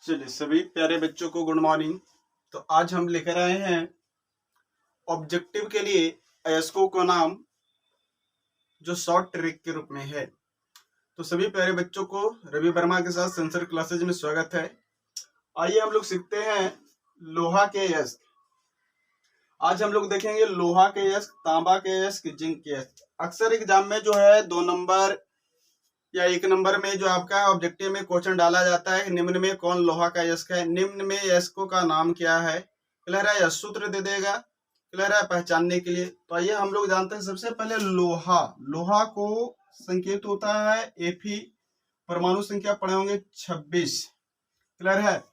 चलिए सभी प्यारे बच्चों को गुड मॉर्निंग। तो आज हम लेकर आए हैं ऑब्जेक्टिव के लिए एस्को का नाम जो शॉर्ट ट्रिक के रूप में है। तो सभी प्यारे बच्चों को रवि वर्मा के साथ सेंसर क्लासेज में स्वागत है। आइए हम लोग सीखते हैं लोहा के यस्क। आज हम लोग देखेंगे लोहा के यस्क, तांबा के यस्क, जिंक के यस्क। अक्सर एग्जाम में जो है 2 नंबर या 1 नंबर में जो आपका ऑब्जेक्टिव में क्वेश्चन डाला जाता है, निम्न में कौन लोहा का यस्क है, निम्न में यस्कों का नाम क्या है, क्लियर है, या सूत्र दे देगा, क्लियर है, पहचानने के लिए। तो आइए हम लोग जानते हैं सबसे पहले लोहा को संकेत होता है Fe, परमाणु संख्या पढ़े होंगे 26, क्लियर है।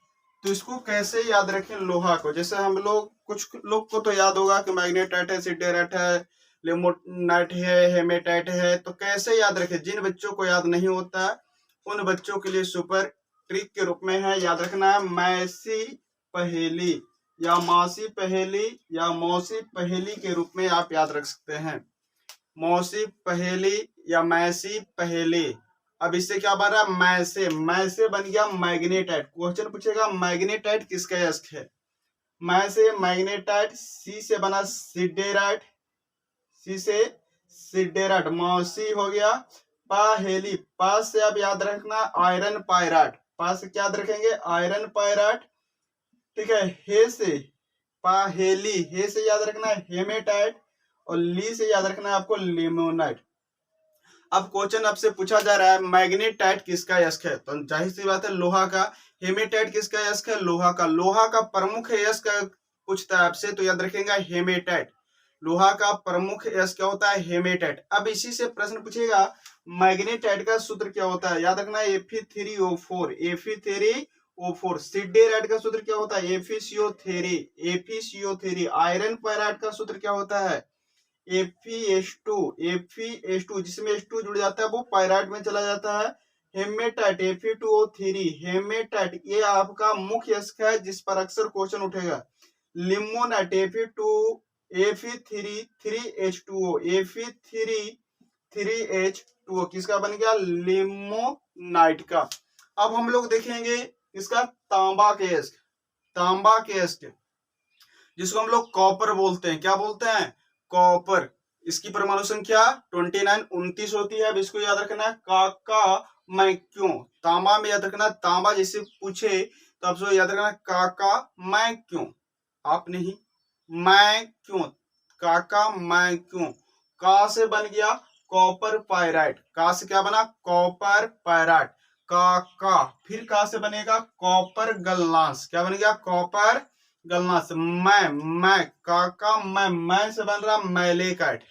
तो इसको कैसे याद रखें लोहा को, जैसे हम लोग कुछ लोग को तो याद होगा कि मैग्नेटाइट है, सिडेराइट है, लिमोनाइट है, हेमेटाइट है। तो कैसे याद रखें, जिन बच्चों को याद नहीं होता उन बच्चों के लिए सुपर ट्रिक के रूप में है, याद रखना है मैसी पहेली या मासी पहेली या मौसी पहेली के रूप में आप याद रख सकते हैं। मौसी पहेली या मैसी पहेली। अब इससे क्या बन रहा है, मैसे बन गया मैग्नेटाइट। क्वेश्चन पूछेगा मैग्नेटाइट किसका यस्क है, मै से मैग्नेटाइट, सी से बना सिडेराइट, सी से सिडेराइट, मौसी हो गया पहेली। पास से अब याद रखना आयरन पायराइट, पास से क्या याद रखेंगे आयरन पायराइट, ठीक है। हे से पहेली, हे से याद रखना हेमेटाइट, और ली से याद रखना है आपको लिमोनाइट। अब क्वेश्चन आपसे पूछा जा रहा है मैग्नेटाइट किसका यस्क है, तो जाहिर सी बात है लोहा का। हेमेटाइट किसका यस्क है, लोहा का। लोहा का प्रमुख यस्क पूछता है आपसे तो याद रखेगा हेमेटाइट। लोहा का प्रमुख यस्क क्या होता है, हेमेटाइट। अब इसी से प्रश्न पूछेगा मैग्नेटाइट का सूत्र क्या होता है, याद रखना Fe3O4, Fe3O4। सिडेराइट का सूत्र क्या होता है, FeCO3। आयरन पायराइट का सूत्र क्या होता है, Fe2, जिसमें H2 जुड़ जाता है वो पायराइट में चला जाता है। हेमेटाइट Fe2O3, हेमेटाइट ये आपका मुख्य यस्क है जिस पर अक्सर क्वेश्चन उठेगा। लिमोनाइट Fe3H2O, Fe3H2O किसका बन गया, लिमोनाइट का। अब हम लोग देखेंगे इसका तांबा के यस्क। तांबा के यस्क जिसको हम लोग कॉपर बोलते हैं, क्या बोलते हैं, कॉपर। इसकी परमाणु संख्या 29 होती है। अब इसको याद रखना है काका मैं क्यों। तांबा में याद रखना, तांबा जैसे पूछे तो आपको याद रखना काका मैं क्यों, आप नहीं, मैं क्यों, काका मैं क्यों। का से बन गया कॉपर पायराइट, का से क्या बना कॉपर पायराइट, का फिर का से बनेगा कॉपर गलनास, क्या बन गया कॉपर गलनास। मैं काका मैं से बन रहा मैलेकाइट,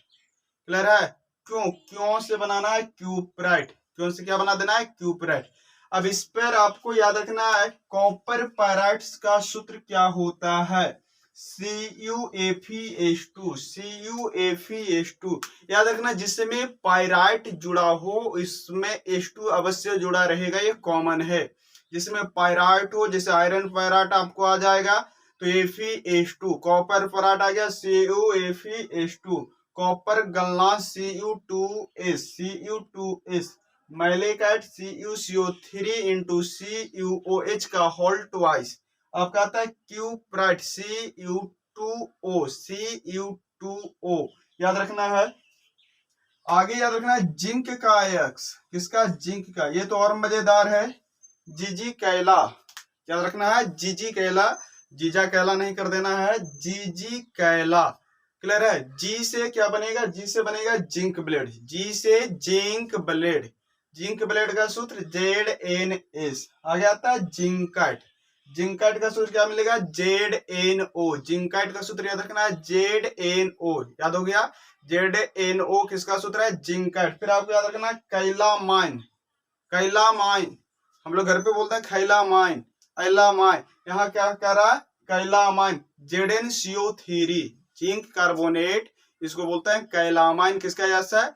क्लियर है। क्यों से बनाना है क्यूपराइट, क्यों से क्या बना देना है क्यूपराइट। अब इस पर आपको याद रखना है कॉपर पायराइट्स का सूत्र क्या होता है, CuFeS2। याद रखना जिसमें पायराइट जुड़ा हो इसमें H2 अवश्य जुड़ा रहेगा, ये कॉमन है। जिसमें पायराइट हो, जैसे आयरन पायराइट आपको आ जाएगा तो Fe2, कॉपर पायराइट आ गया CuFeS2, copper glance Cu2S, malachite CuCO3 into CuOH का होल ट्वाइस। आपका आता है क्यूपराइट Cu2O, याद रखना है। आगे याद रखना है जिंक का यस्क, किसका, जिंक का। ये तो और मजेदार है, जीजी कैला, याद रखना है जीजी कैला, जीजा कैला नहीं कर देना है, जीजी कैला, क्लियर है। जी से क्या बनेगा, जी से बनेगा जिंक ब्लेड, जी से जिंक ब्लेड, जिंक ब्लेड का सूत्र ZNS। आगे आता है जिंकाइट, जिंकाइट का सूत्र क्या मिलेगा ZNO, जिंकाइट का सूत्र याद रखना है ZNO, याद हो गया ZNO किसका सूत्र है जिंकाइट। फिर आपको याद रखना कैलामाइन, कैलामाइन हम लोग घर पे बोलते हैं खैलामाइन, ऐलामाइन, यहाँ क्या कह रहा है कैलामाइन, ZnCO3, जिंक कार्बोनेट, इसको बोलते हैं कैलामाइन। किसका यश है,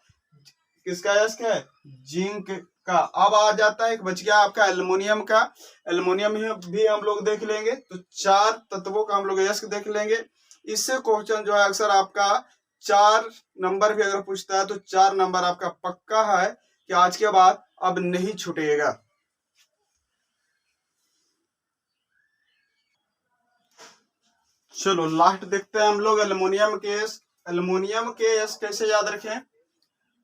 किसका यश है, जिंक का। अब आ जाता है एक बच गया आपका एल्युमिनियम का, एल्युमिनियम भी हम लोग देख लेंगे। तो 4 तत्वों का हम लोग यश देख लेंगे। इससे क्वेश्चन जो है अक्सर आपका 4 नंबर भी अगर पूछता है तो 4 नंबर आपका पक्का है कि आज के बाद अब नहीं छूटेगा। चलो लास्ट देखते हैं हम लोग एल्युमिनियम के एस। एल्युमिनियम के एस कैसे याद रखें?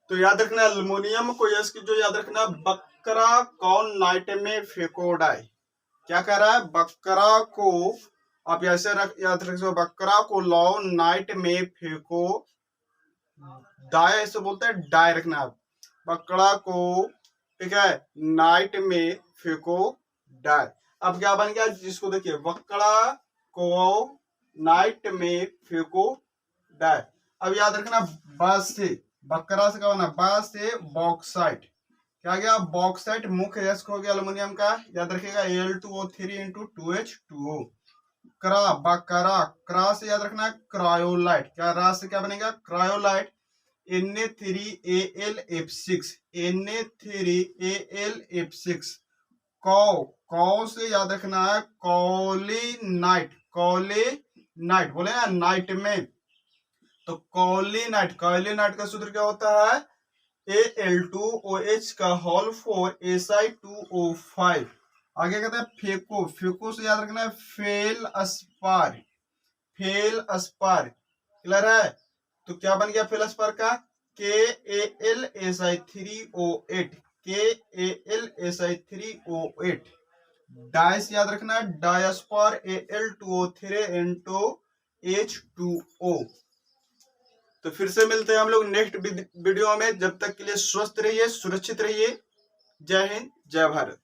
तो याद रखना एल्युमिनियम को एस की जो याद रखना, बकरा कौन नाइट में फेंको डाई। क्या कह रहा है? बकरा को आप ऐसे याद रख सकते, बकरा को लाओ नाइट में फेंको डाई, ऐसे बोलते हैं डाई रखना आप। बकरा को, ठीक है, नाइट में फेंको डाई। अब क्या बन गया? जिसको देखिए, बकरा को नाइट में फेंको डाई। अब याद रखना बास से, बकरा से क्या बना? बास से बॉक्साइट। क्या गया? बॉक्साइट मुख्य अयस्क हो गया एल्युमिनियम का, याद रखिएगा Al2O3 इंटू 2H2O। क्रा, बकरा, क्रा से याद रखना क्रायोलाइट। क्या रा से क्या बनेगा? क्रायोलाइट। Na3AlF6, Na3AlF6। कौ, कौ से याद रखना है कॉलिनाइट। कॉलिनाइट बोले ना नाइट में, तो कॉलिनाइट, कॉलिनाइट का सूत्र क्या होता है? Al2OH का होल 4 Si2O5। आगे कहते हैं फेको, फेको से याद रखना है फेल अस्पार। फेल अस्पार क्लियर है? तो क्या बन गया फेल अस्पार का? KAlSi3O8, KAlSi3O8। डाई से याद रखना है डायस्पार Al2O3 इंटू H2O। तो फिर से मिलते हैं हम लोग नेक्स्ट वीडियो में। जब तक के लिए स्वस्थ रहिए, सुरक्षित रहिए। जय हिंद, जय भारत।